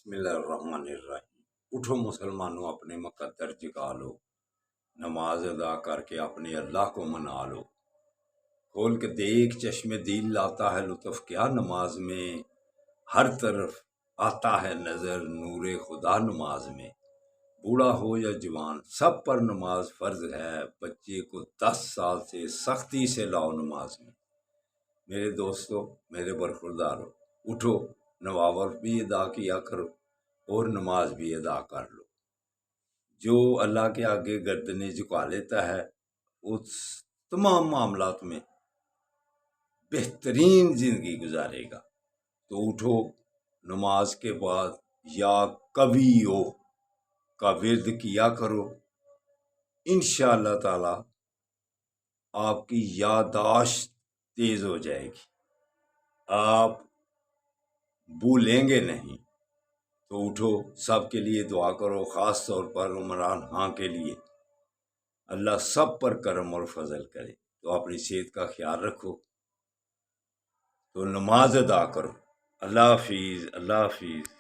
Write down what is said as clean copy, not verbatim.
بسم اللہ الرحمن الرحیم۔ اٹھو مسلمانوں، اپنے مقدر جگا لو، نماز ادا کر کے اپنے اللہ کو منا لو۔ کھول کے دیکھ چشم دل لاتا ہے لطف کیا نماز میں، ہر طرف آتا ہے نظر نور خدا نماز میں۔ بوڑھا ہو یا جوان سب پر نماز فرض ہے، بچے کو 10 سال سے سختی سے لاؤ نماز میں۔ میرے دوستو، میرے برخوردارو، اٹھو، نوافل بھی ادا کیا کرو اور نماز بھی ادا کر لو۔ جو اللہ کے آگے گردنیں جھکا لیتا ہے اس تمام معاملات میں بہترین زندگی گزارے گا۔ تو اٹھو، نماز کے بعد یا کبھی کا ورد کیا کرو، انشاءاللہ تعالی آپ کی یادداشت تیز ہو جائے گی، آپ بھولیں گے نہیں۔ تو اٹھو، سب کے لیے دعا کرو، خاص طور پر عمران خان کے لیے، اللہ سب پر کرم اور فضل کرے۔ تو اپنی صحت کا خیال رکھو، تو نماز ادا کرو۔ اللہ حافظ، اللہ حافظ۔